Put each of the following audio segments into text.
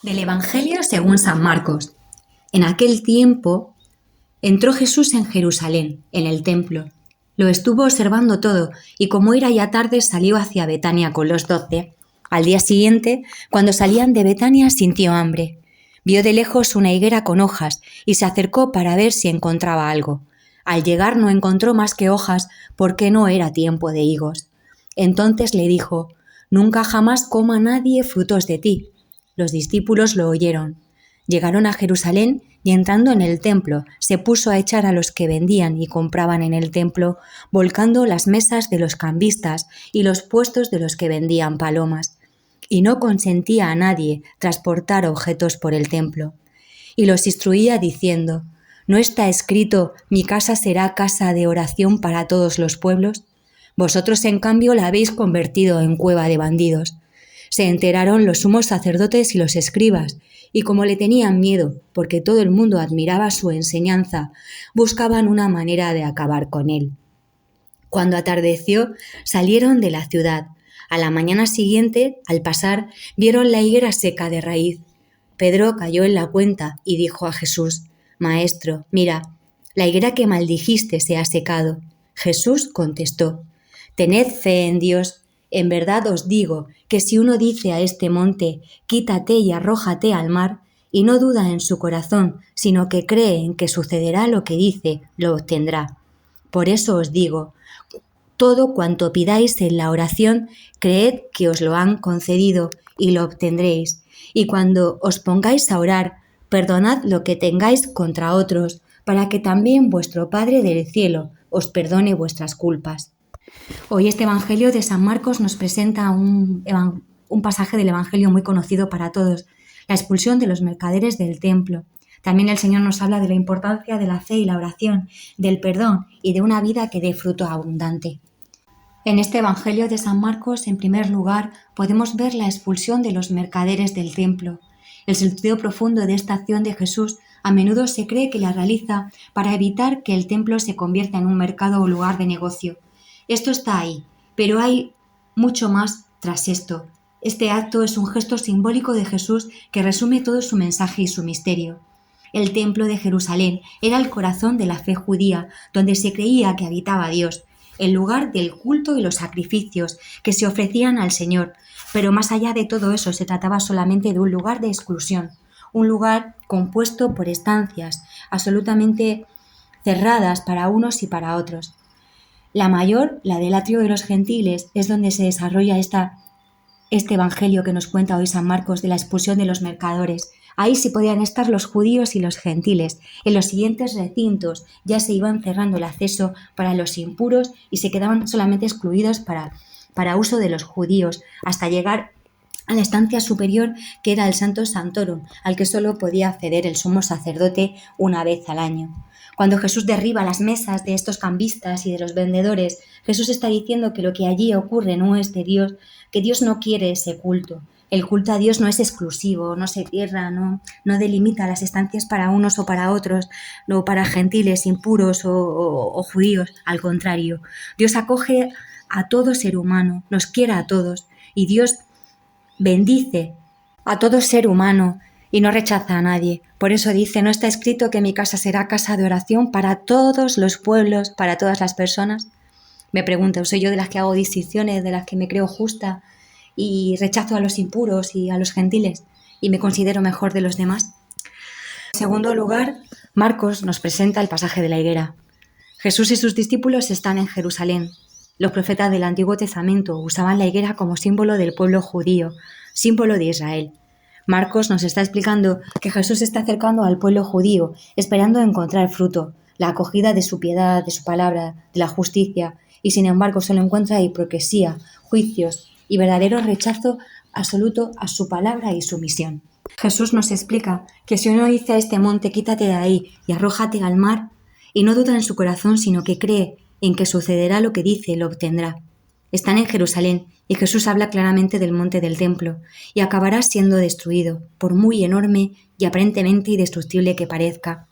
Del Evangelio según San Marcos. En aquel tiempo entró Jesús en Jerusalén, en el templo. Lo estuvo observando todo y como era ya tarde salió hacia Betania con los 12. Al día siguiente, cuando salían de Betania, sintió hambre. Vio de lejos una higuera con hojas y se acercó para ver si encontraba algo. Al llegar no encontró más que hojas porque no era tiempo de higos. Entonces le dijo: «Nunca jamás coma nadie frutos de ti». Los discípulos lo oyeron. Llegaron a Jerusalén y entrando en el templo, se puso a echar a los que vendían y compraban en el templo, volcando las mesas de los cambistas y los puestos de los que vendían palomas. Y no consentía a nadie transportar objetos por el templo. Y los instruía diciendo: ¿no está escrito: mi casa será casa de oración para todos los pueblos? Vosotros, en cambio, la habéis convertido en cueva de bandidos. Se enteraron los sumos sacerdotes y los escribas, y como le tenían miedo, porque todo el mundo admiraba su enseñanza, buscaban una manera de acabar con él. Cuando atardeció, salieron de la ciudad. A la mañana siguiente, al pasar, vieron la higuera seca de raíz. Pedro cayó en la cuenta y dijo a Jesús: «Maestro, mira, la higuera que maldijiste se ha secado». Jesús contestó: «Tened fe en Dios. En verdad os digo que si uno dice a este monte: quítate y arrójate al mar, y no duda en su corazón, sino que cree en que sucederá lo que dice, lo obtendrá. Por eso os digo, todo cuanto pidáis en la oración, creed que os lo han concedido y lo obtendréis. Y cuando os pongáis a orar, perdonad lo que tengáis contra otros, para que también vuestro Padre del cielo os perdone vuestras culpas». Hoy este Evangelio de San Marcos nos presenta un pasaje del Evangelio muy conocido para todos: la expulsión de los mercaderes del templo. También el Señor nos habla de la importancia de la fe y la oración, del perdón y de una vida que dé fruto abundante. En este Evangelio de San Marcos, en primer lugar, podemos ver la expulsión de los mercaderes del templo. El sentido profundo de esta acción de Jesús a menudo se cree que la realiza para evitar que el templo se convierta en un mercado o lugar de negocio. Esto está ahí, pero hay mucho más tras esto. Este acto es un gesto simbólico de Jesús que resume todo su mensaje y su misterio. El templo de Jerusalén era el corazón de la fe judía, donde se creía que habitaba Dios, el lugar del culto y los sacrificios que se ofrecían al Señor. Pero más allá de todo eso, se trataba solamente de un lugar de exclusión, un lugar compuesto por estancias absolutamente cerradas para unos y para otros. La mayor, la del atrio de los gentiles, es donde se desarrolla este evangelio que nos cuenta hoy San Marcos de la expulsión de los mercadores. Ahí sí podían estar los judíos y los gentiles. En los siguientes recintos ya se iban cerrando el acceso para los impuros y se quedaban solamente excluidos para uso de los judíos, hasta llegar a la estancia superior, que era el Santo Santorum, al que solo podía acceder el sumo sacerdote una vez al año. Cuando Jesús derriba las mesas de estos cambistas y de los vendedores, Jesús está diciendo que lo que allí ocurre no es de Dios, que Dios no quiere ese culto. El culto a Dios no es exclusivo, no se cierra, no delimita las estancias para unos o para otros, no para gentiles, impuros o judíos. Al contrario, Dios acoge a todo ser humano, nos quiere a todos, y Dios bendice a todo ser humano y no rechaza a nadie. Por eso dice: ¿no está escrito que mi casa será casa de oración para todos los pueblos, para todas las personas? Me pregunto, ¿soy yo de las que hago distinciones, de las que me creo justa y rechazo a los impuros y a los gentiles y me considero mejor de los demás? En segundo lugar, Marcos nos presenta el pasaje de la higuera. Jesús y sus discípulos están en Jerusalén. Los profetas del Antiguo Testamento usaban la higuera como símbolo del pueblo judío, símbolo de Israel. Marcos nos está explicando que Jesús se está acercando al pueblo judío, esperando encontrar fruto, la acogida de su piedad, de su palabra, de la justicia, y sin embargo solo encuentra hipocresía, juicios y verdadero rechazo absoluto a su palabra y su misión. Jesús nos explica que si uno dice a este monte: quítate de ahí y arrójate al mar, y no duda en su corazón, sino que cree en que sucederá lo que dice, lo obtendrá. Están en Jerusalén y Jesús habla claramente del monte del templo y acabará siendo destruido, por muy enorme y aparentemente indestructible que parezca.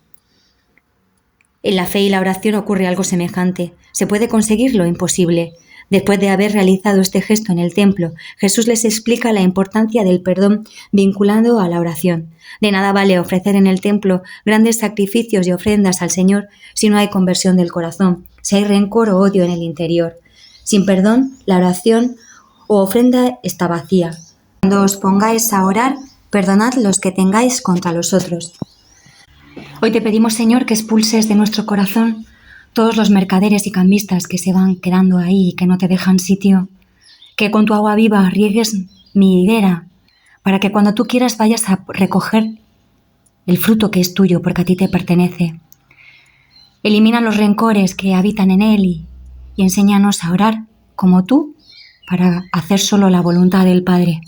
En la fe y la oración ocurre algo semejante. Se puede conseguir lo imposible. Después de haber realizado este gesto en el templo, Jesús les explica la importancia del perdón vinculado a la oración. De nada vale ofrecer en el templo grandes sacrificios y ofrendas al Señor si no hay conversión del corazón, si hay rencor o odio en el interior. Sin perdón, la oración o ofrenda está vacía. Cuando os pongáis a orar, perdonad los que tengáis contra los otros. Hoy te pedimos, Señor, que expulses de nuestro corazón todos los mercaderes y cambistas que se van quedando ahí y que no te dejan sitio. Que con tu agua viva riegues mi higuera, para que cuando tú quieras vayas a recoger el fruto que es tuyo, porque a ti te pertenece. Elimina los rencores que habitan en él y enséñanos a orar como tú, para hacer solo la voluntad del Padre.